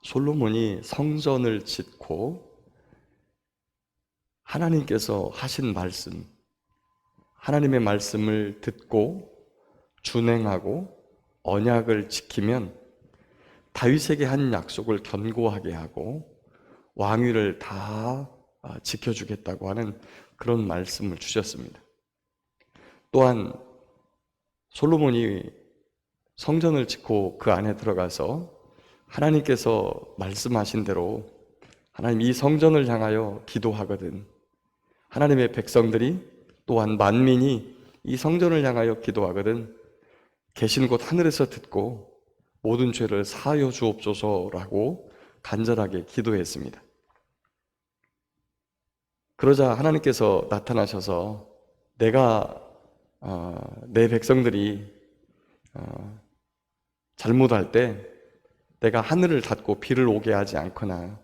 솔로몬이 성전을 짓고 하나님께서 하신 말씀, 하나님의 말씀을 듣고 준행하고 언약을 지키면 다윗에게 한 약속을 견고하게 하고 왕위를 다 지켜주겠다고 하는 그런 말씀을 주셨습니다. 또한 솔로몬이 성전을 짓고 그 안에 들어가서 하나님께서 말씀하신 대로 하나님 이 성전을 향하여 기도하거든 하나님의 백성들이 또한 만민이 이 성전을 향하여 기도하거든 계신 곳 하늘에서 듣고 모든 죄를 사하여 주옵소서라고 간절하게 기도했습니다. 그러자 하나님께서 나타나셔서 내가 내 백성들이 잘못할 때 내가 하늘을 닫고 비를 오게 하지 않거나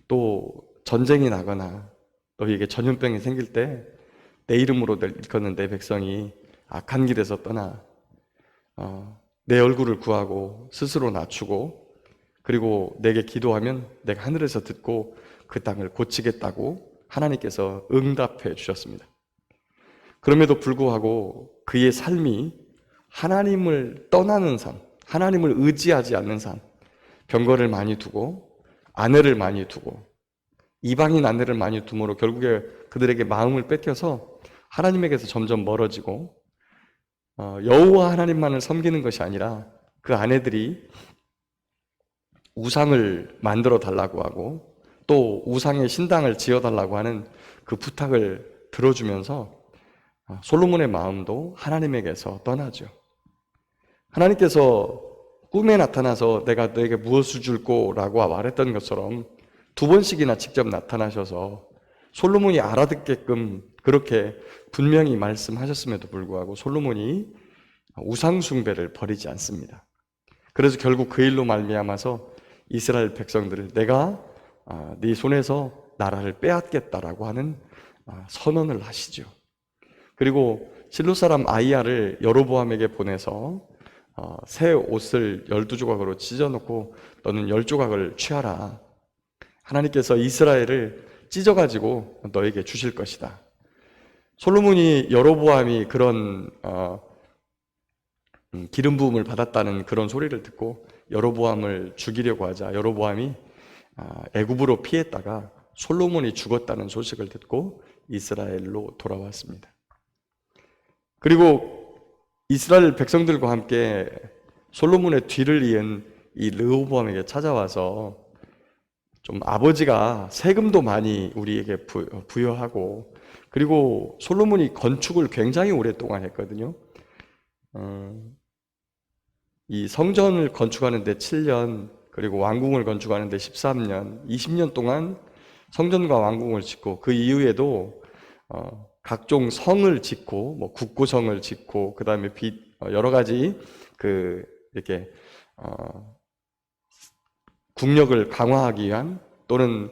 또 전쟁이 나거나 너희에게 전염병이 생길 때 내 이름으로 일컫는 내 백성이 악한 길에서 떠나 내 얼굴을 구하고 스스로 낮추고 그리고 내게 기도하면 내가 하늘에서 듣고 그 땅을 고치겠다고 하나님께서 응답해 주셨습니다. 그럼에도 불구하고 그의 삶이 하나님을 떠나는 삶, 하나님을 의지하지 않는 삶, 병거를 많이 두고 아내를 많이 두고 이방인 아내를 많이 둠으로 결국에 그들에게 마음을 뺏겨서 하나님에게서 점점 멀어지고 여호와 하나님만을 섬기는 것이 아니라 그 아내들이 우상을 만들어 달라고 하고 또 우상의 신당을 지어 달라고 하는 그 부탁을 들어주면서 솔로몬의 마음도 하나님에게서 떠나죠. 하나님께서 꿈에 나타나서 내가 너에게 무엇을 줄 거라고 말했던 것처럼 두 번씩이나 직접 나타나셔서 솔로몬이 알아듣게끔 그렇게 분명히 말씀하셨음에도 불구하고 솔로몬이 우상 숭배를 버리지 않습니다. 그래서 결국 그 일로 말미암아서 이스라엘 백성들을 내가 네 손에서 나라를 빼앗겠다라고 하는 선언을 하시죠. 그리고 실로 사람 아이야를 여로보암에게 보내서 새 옷을 12조각으로 찢어놓고 너는 10조각을 취하라. 하나님께서 이스라엘을 찢어가지고 너에게 주실 것이다. 솔로몬이 여로보암이 그런 기름 부음을 받았다는 그런 소리를 듣고 여로보암을 죽이려고 하자 여로보암이 애굽으로 피했다가 솔로몬이 죽었다는 소식을 듣고 이스라엘로 돌아왔습니다. 그리고 이스라엘 백성들과 함께 솔로몬의 뒤를 이은 이 르호보암에게 찾아와서 좀 아버지가 세금도 많이 우리에게 부여하고 그리고 솔로몬이 건축을 굉장히 오랫동안 했거든요. 이 성전을 건축하는데 7년 그리고 왕궁을 건축하는데 13년 20년 동안 성전과 왕궁을 짓고 그 이후에도 각종 성을 짓고 뭐 국고성을 짓고 그 다음에 여러 가지 이렇게 국력을 강화하기 위한 또는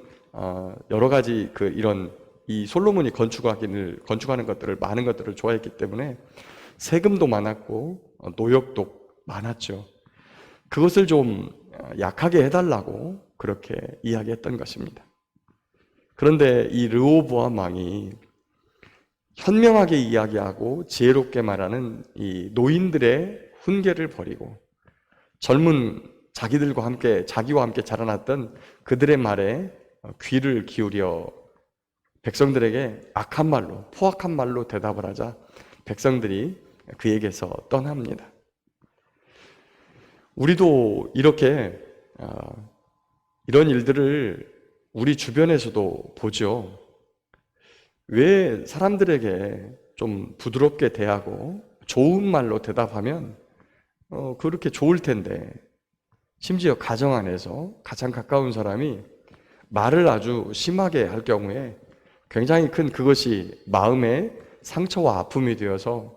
여러 가지 이런 이 솔로몬이 건축하는 것들을 많은 것들을 좋아했기 때문에 세금도 많았고 노역도 많았죠. 그것을 좀 약하게 해달라고 그렇게 이야기했던 것입니다. 그런데 이 르호보암 왕이 현명하게 이야기하고 지혜롭게 말하는 이 노인들의 훈계를 버리고 젊은 자기와 함께 자라났던 그들의 말에 귀를 기울여 백성들에게 악한 말로, 포악한 말로 대답을 하자 백성들이 그에게서 떠납니다. 우리도 이렇게 이런 일들을 우리 주변에서도 보죠. 왜 사람들에게 좀 부드럽게 대하고 좋은 말로 대답하면 그렇게 좋을 텐데 심지어 가정 안에서 가장 가까운 사람이 말을 아주 심하게 할 경우에 굉장히 큰 그것이 마음에 상처와 아픔이 되어서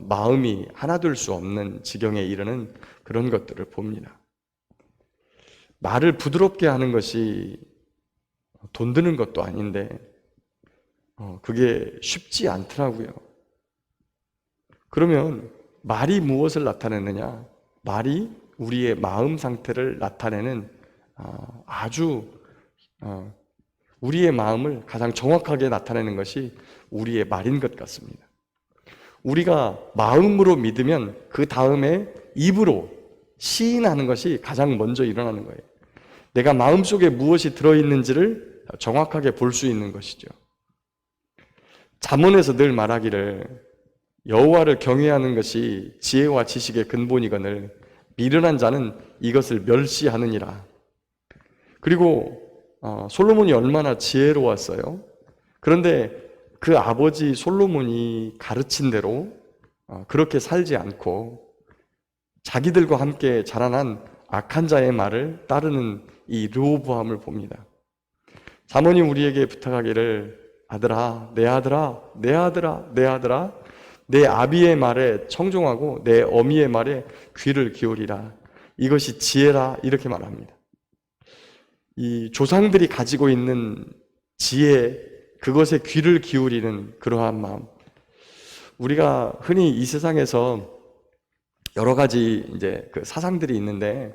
마음이 하나둘 수 없는 지경에 이르는 그런 것들을 봅니다. 말을 부드럽게 하는 것이 돈 드는 것도 아닌데 그게 쉽지 않더라고요. 그러면 말이 무엇을 나타내느냐? 말이 우리의 마음 상태를 나타내는 아주 우리의 마음을 가장 정확하게 나타내는 것이 우리의 말인 것 같습니다. 우리가 마음으로 믿으면 그 다음에 입으로 시인하는 것이 가장 먼저 일어나는 거예요. 내가 마음속에 무엇이 들어있는지를 정확하게 볼 수 있는 것이죠. 잠언에서 늘 말하기를 여호와를 경외하는 것이 지혜와 지식의 근본이거늘 미련한 자는 이것을 멸시하느니라. 그리고 솔로몬이 얼마나 지혜로웠어요. 그런데 그 아버지 솔로몬이 가르친 대로 그렇게 살지 않고 자기들과 함께 자라난 악한 자의 말을 따르는 이 르호보암을 봅니다. 잠언이 우리에게 부탁하기를 아들아, 내 아들아, 내 아들아, 내 아들아, 내 아비의 말에 청종하고 내 어미의 말에 귀를 기울이라. 이것이 지혜라. 이렇게 말합니다. 이 조상들이 가지고 있는 지혜, 그것에 귀를 기울이는 그러한 마음. 우리가 흔히 이 세상에서 여러 가지 이제 그 사상들이 있는데,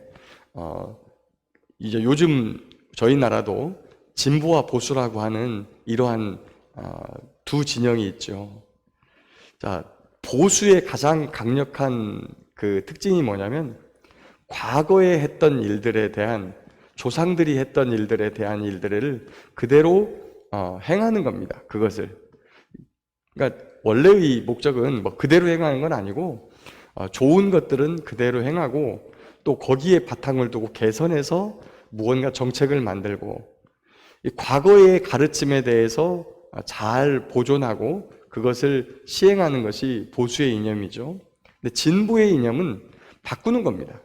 이제 요즘 저희 나라도 진보와 보수라고 하는 이러한 두 진영이 있죠. 자, 보수의 가장 강력한 그 특징이 뭐냐면 과거에 했던 일들에 대한 조상들이 했던 일들에 대한 일들을 그대로 행하는 겁니다. 그것을. 그러니까 원래의 목적은 뭐 그대로 행하는 건 아니고 좋은 것들은 그대로 행하고 또 거기에 바탕을 두고 개선해서 무언가 정책을 만들고 이 과거의 가르침에 대해서 잘 보존하고 그것을 시행하는 것이 보수의 이념이죠. 근데 진보의 이념은 바꾸는 겁니다.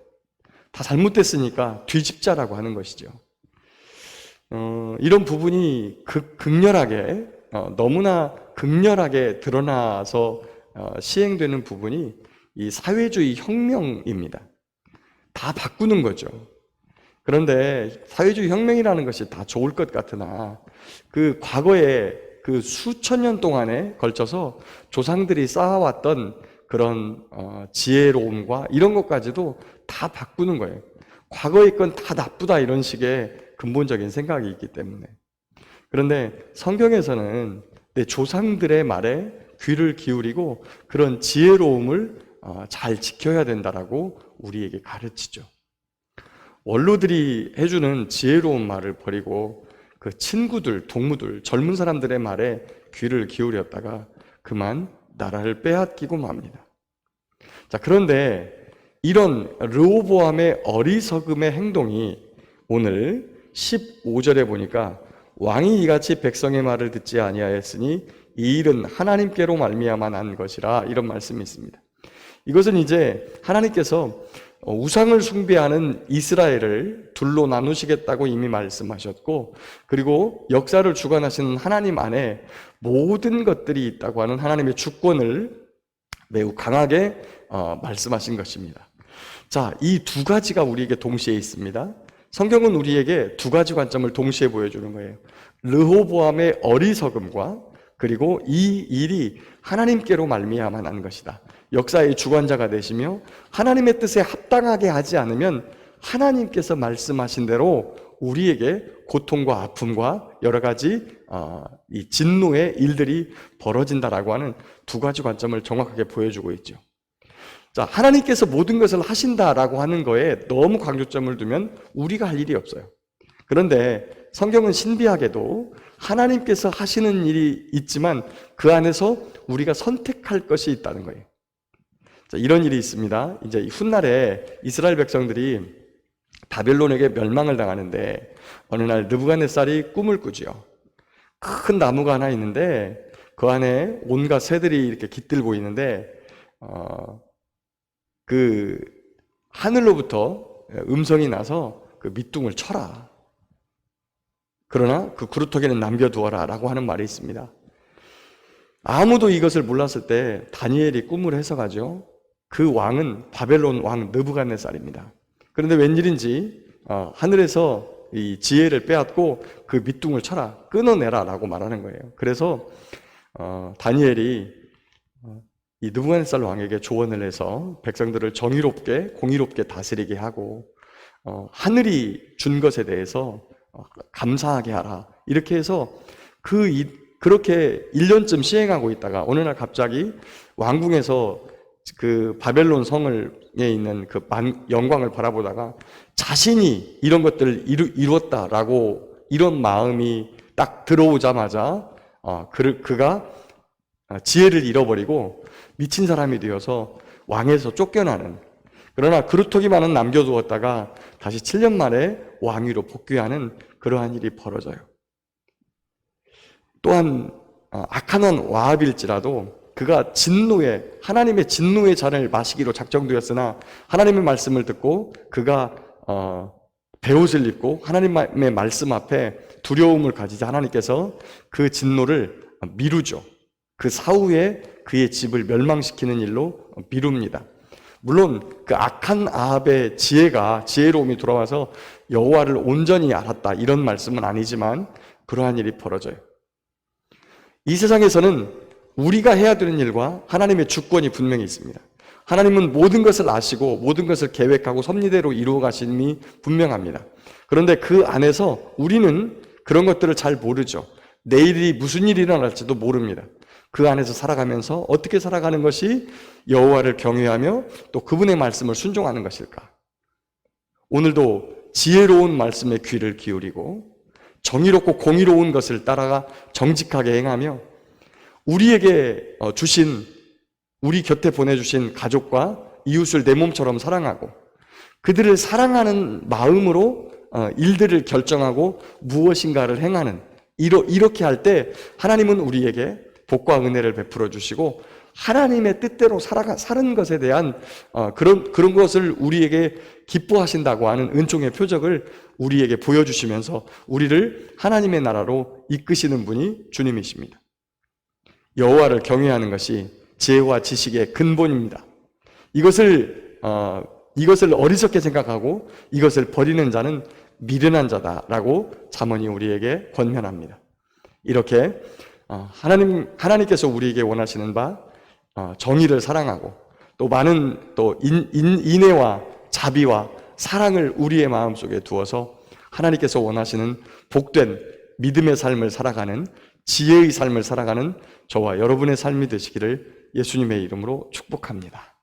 다 잘못됐으니까 뒤집자라고 하는 것이죠. 이런 부분이 극렬하게 너무나 극렬하게 드러나서 시행되는 부분이 이 사회주의 혁명입니다. 다 바꾸는 거죠. 그런데 사회주의 혁명이라는 것이 다 좋을 것 같으나 그 과거에 그 수천 년 동안에 걸쳐서 조상들이 쌓아왔던 그런 지혜로움과 이런 것까지도 다 바꾸는 거예요. 과거의 건 다 나쁘다 이런 식의 근본적인 생각이 있기 때문에. 그런데 성경에서는 내 조상들의 말에 귀를 기울이고 그런 지혜로움을 잘 지켜야 된다라고 우리에게 가르치죠. 원로들이 해주는 지혜로운 말을 버리고 그 친구들, 동무들, 젊은 사람들의 말에 귀를 기울였다가 그만 나라를 빼앗기고 맙니다. 자, 그런데 이런 르호보암의 어리석음의 행동이 오늘 15절에 보니까 왕이 이같이 백성의 말을 듣지 아니하였으니 이 일은 하나님께로 말미암아 난 것이라 이런 말씀이 있습니다. 이것은 이제 하나님께서 우상을 숭배하는 이스라엘을 둘로 나누시겠다고 이미 말씀하셨고 그리고 역사를 주관하시는 하나님 안에 모든 것들이 있다고 하는 하나님의 주권을 매우 강하게 말씀하신 것입니다. 자, 이 두 가지가 우리에게 동시에 있습니다. 성경은 우리에게 두 가지 관점을 동시에 보여주는 거예요. 르호보암의 어리석음과 그리고 이 일이 하나님께로 말미암아 난 것이다. 역사의 주관자가 되시며 하나님의 뜻에 합당하게 하지 않으면 하나님께서 말씀하신 대로 우리에게 고통과 아픔과 여러 가지 이 진노의 일들이 벌어진다라고 하는 두 가지 관점을 정확하게 보여주고 있죠. 자, 하나님께서 모든 것을 하신다라고 하는 거에 너무 강조점을 두면 우리가 할 일이 없어요. 그런데 성경은 신비하게도 하나님께서 하시는 일이 있지만 그 안에서 우리가 선택할 것이 있다는 거예요. 자, 이런 일이 있습니다. 이제 훗날에 이스라엘 백성들이 바벨론에게 멸망을 당하는데 어느 날 느부갓네살이 꿈을 꾸지요. 큰 나무가 하나 있는데 그 안에 온갖 새들이 이렇게 깃들고 있는데 그 하늘로부터 음성이 나서 그 밑둥을 쳐라. 그러나 그 그루터기는 남겨두어라 라고 하는 말이 있습니다. 아무도 이것을 몰랐을 때 다니엘이 꿈을 해석하죠. 그 왕은 바벨론 왕 느부갓네살입니다. 그런데 웬일인지 하늘에서 이 지혜를 빼앗고 그 밑둥을 쳐라, 끊어내라 라고 말하는 거예요. 그래서 다니엘이 이 느부갓네살 왕에게 조언을 해서 백성들을 정의롭게 공의롭게 다스리게 하고 하늘이 준 것에 대해서 감사하게 하라. 이렇게 해서 그렇게 1년쯤 시행하고 있다가 어느 날 갑자기 왕궁에서 그 바벨론 성에 있는 그 영광을 바라보다가 자신이 이런 것들을 이루었다라고 이런 마음이 딱 들어오자마자 그가 지혜를 잃어버리고 미친 사람이 되어서 왕에서 쫓겨나는, 그러나 그루터기만은 남겨두었다가 다시 7년 만에 왕위로 복귀하는 그러한 일이 벌어져요. 또한 악한 왕 와합일지라도 그가 하나님의 진노의 잔을 마시기로 작정되었으나 하나님의 말씀을 듣고 그가 베옷을 입고 하나님의 말씀 앞에 두려움을 가지자 하나님께서 그 진노를 미루죠. 그 사후에 그의 집을 멸망시키는 일로 미룹니다. 물론 그 악한 아합의 지혜로움이 돌아와서 여호와를 온전히 알았다 이런 말씀은 아니지만 그러한 일이 벌어져요. 이 세상에서는 우리가 해야 되는 일과 하나님의 주권이 분명히 있습니다. 하나님은 모든 것을 아시고 모든 것을 계획하고 섭리대로 이루어 가심이 분명합니다. 그런데 그 안에서 우리는 그런 것들을 잘 모르죠. 내일이 무슨 일이 일어날지도 모릅니다. 그 안에서 살아가면서 어떻게 살아가는 것이 여호와를 경외하며 또 그분의 말씀을 순종하는 것일까? 오늘도 지혜로운 말씀에 귀를 기울이고 정의롭고 공의로운 것을 따라가 정직하게 행하며 우리에게 우리 곁에 보내주신 가족과 이웃을 내 몸처럼 사랑하고 그들을 사랑하는 마음으로 일들을 결정하고 무엇인가를 행하는, 이렇게 할 때 하나님은 우리에게 복과 은혜를 베풀어 주시고 하나님의 뜻대로 사는 것에 대한 그런 것을 우리에게 기뻐하신다고 하는 은총의 표적을 우리에게 보여주시면서 우리를 하나님의 나라로 이끄시는 분이 주님이십니다. 여호와를 경외하는 것이 지혜와 지식의 근본입니다. 이것을 어리석게 생각하고 이것을 버리는 자는 미련한 자다라고 잠언이 우리에게 권면합니다. 이렇게 하나님께서 우리에게 원하시는 바 정의를 사랑하고 또 많은 인애와 자비와 사랑을 우리의 마음속에 두어서 하나님께서 원하시는 복된 믿음의 삶을 살아가는, 지혜의 삶을 살아가는 저와 여러분의 삶이 되시기를 예수님의 이름으로 축복합니다.